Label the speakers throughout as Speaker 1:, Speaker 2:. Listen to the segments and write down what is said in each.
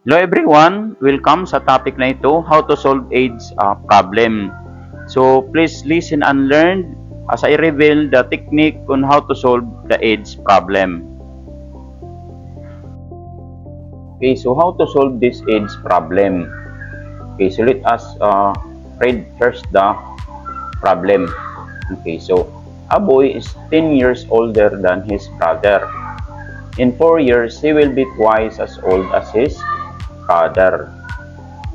Speaker 1: Hello everyone, welcome sa topic na ito, how to solve AIDS problem. So please listen and learn as I reveal the technique on how to solve the AIDS problem. Okay, so how to solve this AIDS problem? Okay, so let us read first the problem. Okay, so a boy is 10 years older than his brother. In 4 years, he will be twice as old as his brother.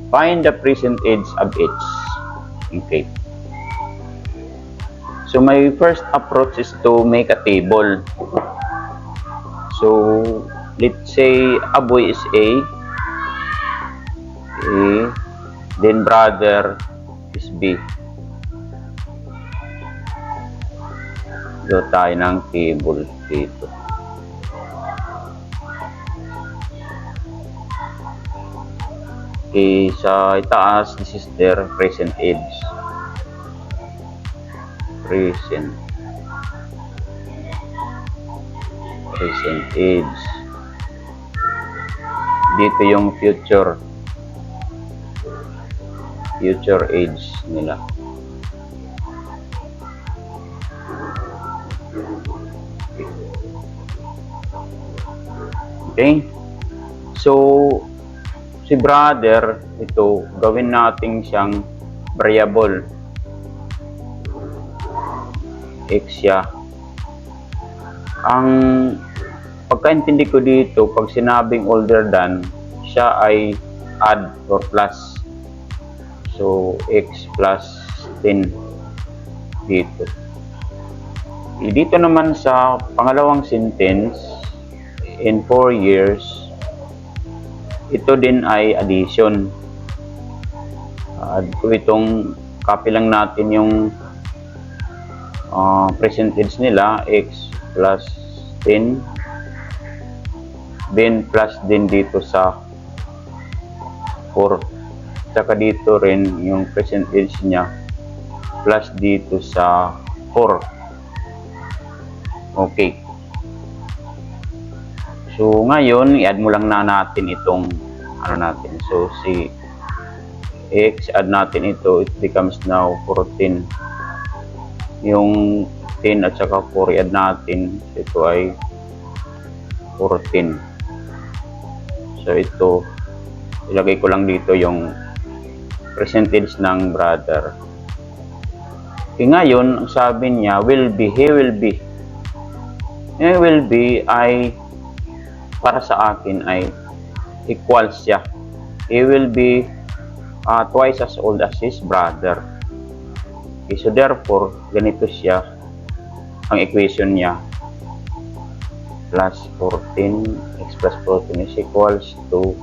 Speaker 1: Find the present age of each. Okay. So my first approach is to make a table. So let's say a boy is A, then brother is B. Gawa tayo ng table dito. Okay, sa itaas, this is their present age. Present age. Dito yung future age nila. Okay? So, si brother, ito, gawin natin siyang variable. X siya. Ang pagkaintindi ko dito, pag sinabing older than, siya ay add or plus. So, X plus 10 dito. Dito naman sa pangalawang sentence, in 4 years, ito din ay addition. Add ko itong, copy lang natin yung percentage nila, X plus 10, then plus din dito sa 4. Saka dito rin yung percentage niya, plus dito sa 4. Okay. So, ngayon, i-add mo lang na natin itong, natin. So, si X, add natin ito, it becomes now 14. Yung 10 at saka 4, i-add natin, ito ay 14. So, ito, ilagay ko lang dito yung percentage ng brother. Okay, ngayon, ang sabi niya, he will be. He will be ay, para sa akin ay equals siya. He will be twice as old as his brother. Okay, so therefore, ganito siya ang equation niya. Plus 14, x plus 14 is equals to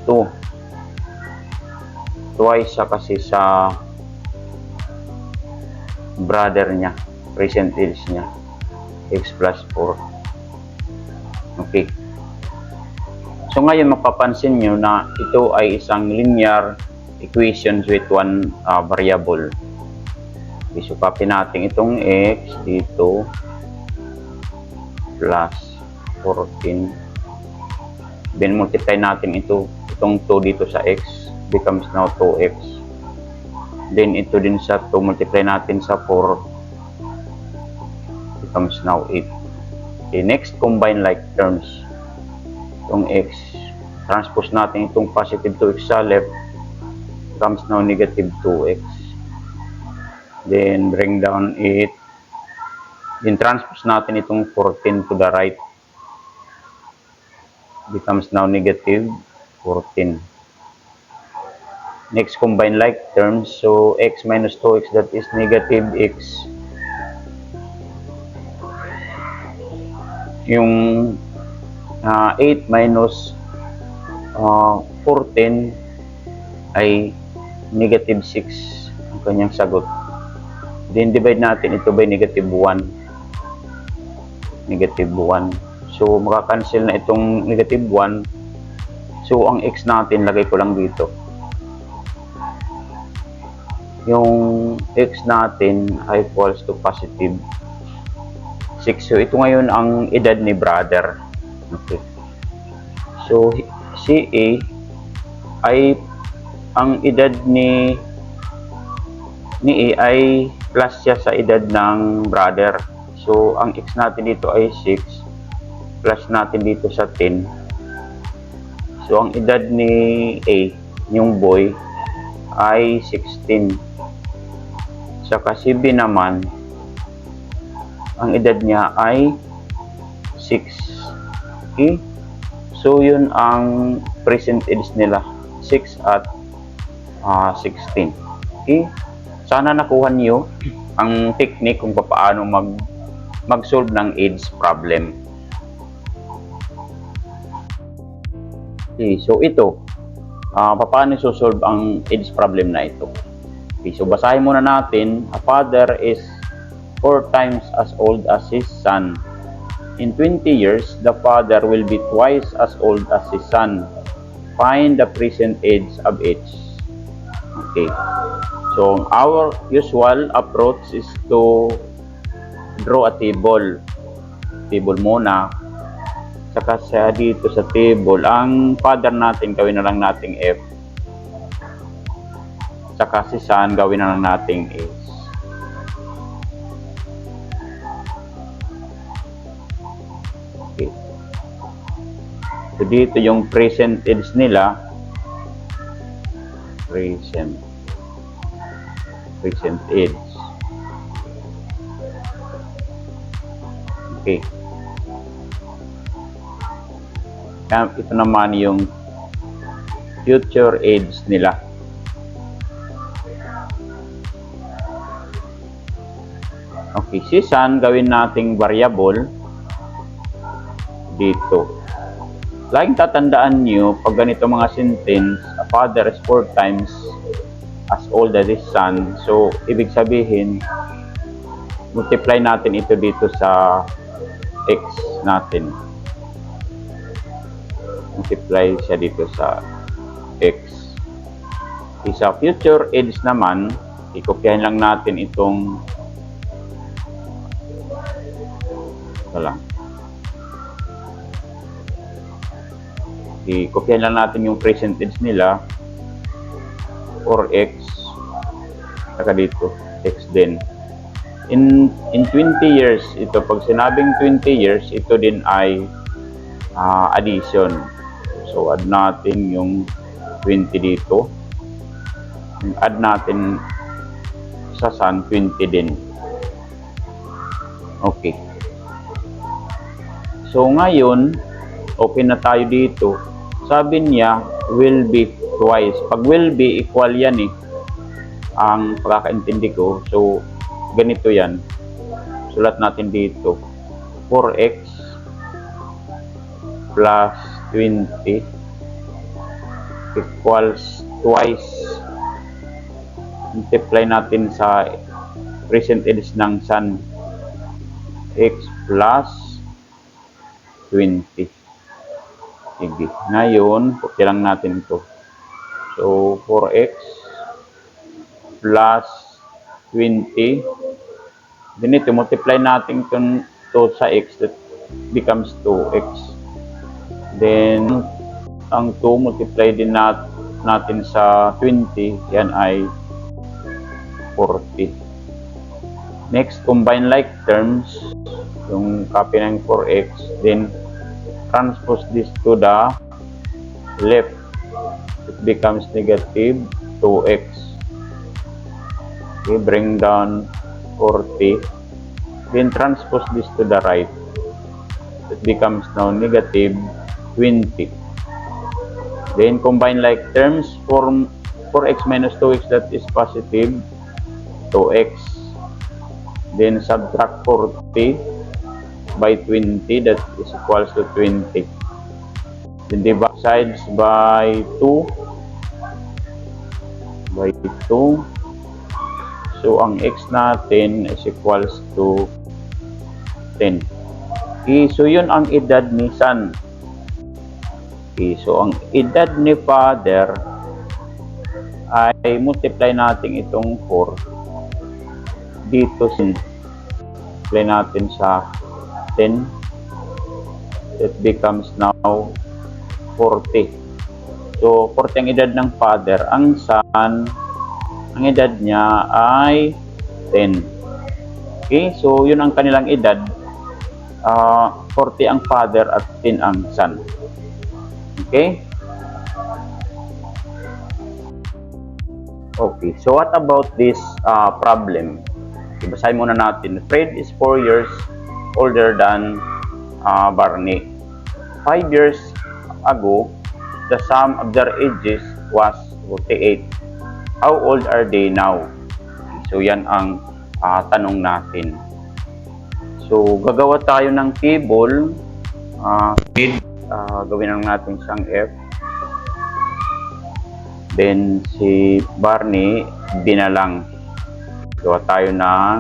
Speaker 1: 2. Twice siya kasi sa brother niya, present age niya, x plus 4. Okay. So ngayon mapapansin nyo na ito ay isang linear equation with one variable. Okay, so copy natin itong x dito plus 14. Then multiply natin itong 2 dito sa x, becomes now 2x. Then ito din sa 2, multiply natin sa 4, becomes now 8. Okay, next, combine like terms. Itong x, transpose natin itong positive 2x sa left, becomes now negative 2x. Then bring down 8. Then transpose natin itong 14 to the right, becomes now negative 14. Next, combine like terms. So x minus 2x, that is negative x. Yung 8 minus 14 ay negative 6 ang kanyang sagot. Then divide natin ito by negative 1. Negative 1. So makakancel na itong negative 1. So ang x natin, lagay ko lang dito. Yung x natin ay equals to positive 6. So ito ngayon ang edad ni brother. Okay. So si A ay ang edad ni A ay plus siya sa edad ng brother. So, ang x natin dito ay 6 plus natin dito sa 10. So, ang edad ni A, yung boy, ay 16. Saka si B naman, ang edad niya ay 6. Okay? So, yun ang present age nila. 6 at 16. Okay? Sana nakuha niyo ang technique kung paano mag-solve ng age problem. Okay, so ito, paano i-solve ang age problem na ito? Okay, so basahin muna natin. A father is 4 times as old as his son. In 20 years, the father will be twice as old as his son. Find the present age of each. Okay. So, our usual approach is to draw a table. Table muna. Saka sa dito sa table, ang father natin, gawin na lang nating F. Saka si son, gawin na lang nating H. Okay. So, dito yung present age nila. Present age. Okay. Ito naman yung future age nila. Okay, si son, gawin nating variable dito. Laging tatandaan nyo, pag ganito mga sentence, a father is 4 times as old as his son. So, ibig sabihin, multiply natin ito dito sa x natin. Multiply siya dito sa x. Sa future age naman, ikopyahin lang natin itong i-kopyahin lang natin yung present age nila or x saka dito x din. In 20 years, ito pag sinabing 20 years, ito din ay addition. So add natin yung 20 dito, add natin sa son 20 din. Okay. So ngayon, okay na tayo dito. Sabi niya, will be twice. Pag will be, equal yan eh. Ang pagkakaintindi ko. So, ganito yan. Sulat natin dito. 4x plus 20 equals twice. Multiply natin sa present age ng son. X plus 20. Sige. Ngayon, copy lang natin ito. So, 4x plus 20. Then ito, multiply natin ito sa x. That becomes 2x. Then, ang 2, multiply din natin sa 20. Yan ay 40. Next, combine like terms. Yung copy ng 4x. Then, transpose this to the left. It becomes negative 2x. Okay, bring down 40. Then, transpose this to the right. It becomes now negative 20. Then, combine like terms. 4x minus 2x, that is positive 2x. Then subtract 40 by 20, that is equals to 20. Then divide sides by 2. So ang x natin is equals to 10. Okay, so yun ang edad ni son. Okay, so ang edad ni father ay multiply natin itong 4 dito, multiply natin sa 10. It becomes now 40. So, 40 ang edad ng father. Ang son, ang edad niya ay 10. Okay, so yun ang kanilang edad. 40 ang father at 10 ang son. Okay? Okay, so what about this problem? Ibasahin muna natin. Fred is 4 years older than Barney. 5 years ago, the sum of their ages was 48. How old are they now? So, yan ang tanong natin. So, gagawa tayo ng table. Gawin lang natin siyang F. Then, si Barney, D na lang. Gawa tayo ng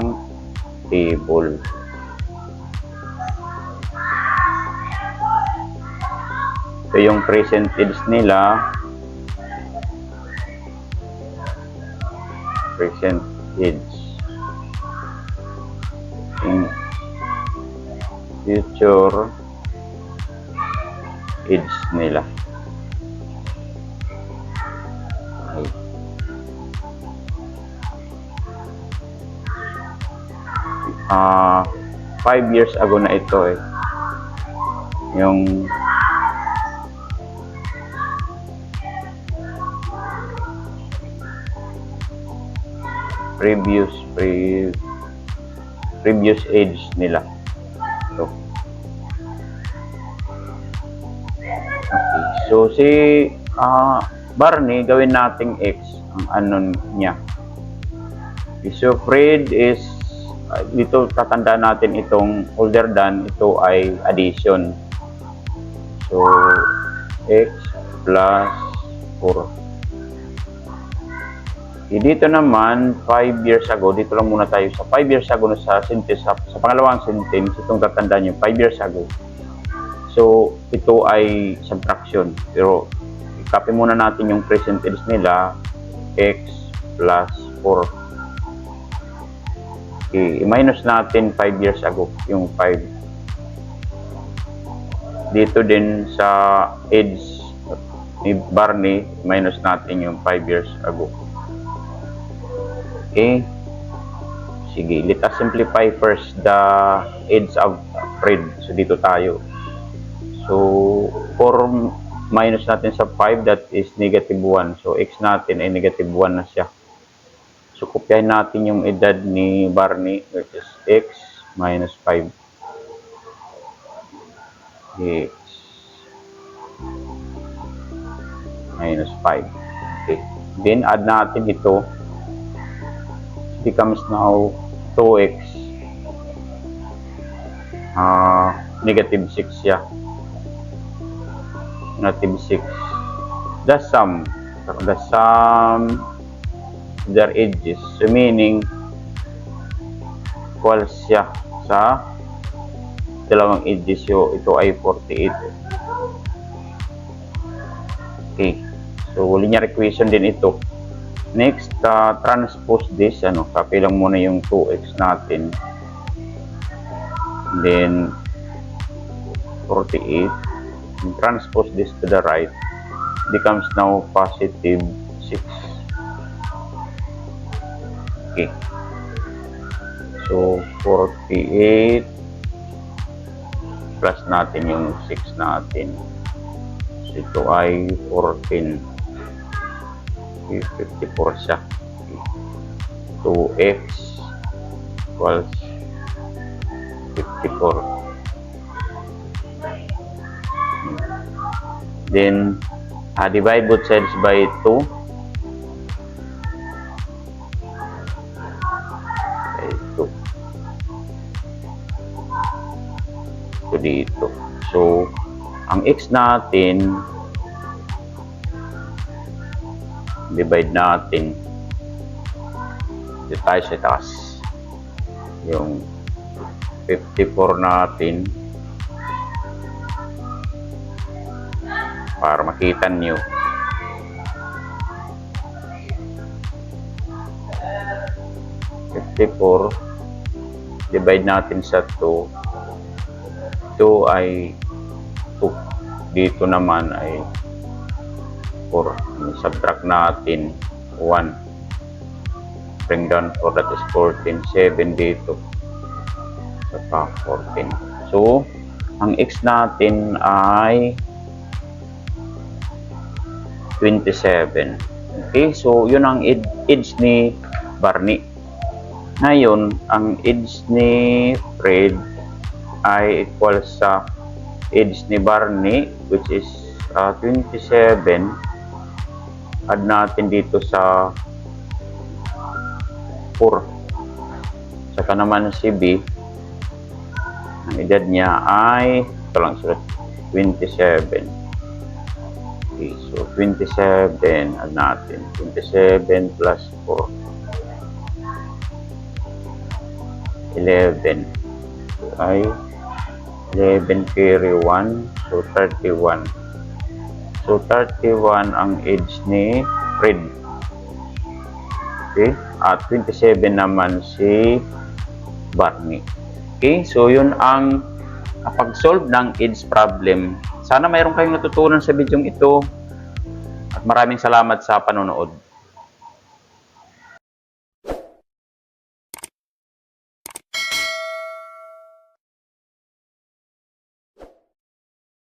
Speaker 1: table. So, yung percentage nila, percentage in future age nila. Okay. 5 years ago na ito eh. Yung previous age nila. So, okay. So si Barney, gawin nating X ang ano niya. So Fred is dito tatandaan natin itong older than, ito ay addition. So X plus 4. Dito naman, 5 years ago, dito lang muna tayo sa 5 years ago sa sentence, sa pangalawang sentence, itong tatandaan nyo, 5 years ago. So, ito ay subtraction. Pero, i-copy muna natin yung present tense nila, x plus 4. Okay, i-minus natin 5 years ago, yung 5. Dito din sa age ni Barney, minus natin yung 5 years ago. Okay. Sige, let us simplify first the age of Fred. So, dito tayo. So, 4 minus natin sa 5, that is negative 1. So, x natin ay negative 1 na siya. So, kopyahin natin yung edad ni Barney, which is x minus 5. X minus 5. Okay. Then, add natin ito. Becomes now 2x negative 6 siya. Negative 6. The sum their ages, so meaning equals siya sa dalawang ages. So ito ay 48. Okay, so linear equation din ito. Next, transpose this, copy lang muna yung 2x natin. Then, 48. And transpose this to the right. Becomes now positive 6. Okay. So, 48 plus natin yung 6 natin. So, ito ay 14. 54 siya. 2x equals 54. Then, divide both sides by 2. By 2. So, dito. So, ang x natin, divide natin dito tayo sa taas, yung 54 natin para makita nyo. 54 divide natin sa 2. 2 ay 2. Dito naman ay 4. Subtract natin 1. Bring down 4, that is 14. 7 dito. Saka 14. So, ang x natin ay 27. Okay, so yun ang edge ni Barney. Ngayon, ang edge ni Fred ay equal sa edge ni Barney, which is 27. Add natin dito sa 4. Saka naman si B, ang edad niya ay, ito lang, 27. Okay, so 27, add natin. 27 plus 4. 11. Ay, 11 carry 1. So, 31. So, 31 ang age ni Fred. Okay? At 27 naman si Barney. Okay? So, yun ang pag-solve ng age problem. Sana mayroon kayong natutunan sa video ito. At maraming salamat sa panonood.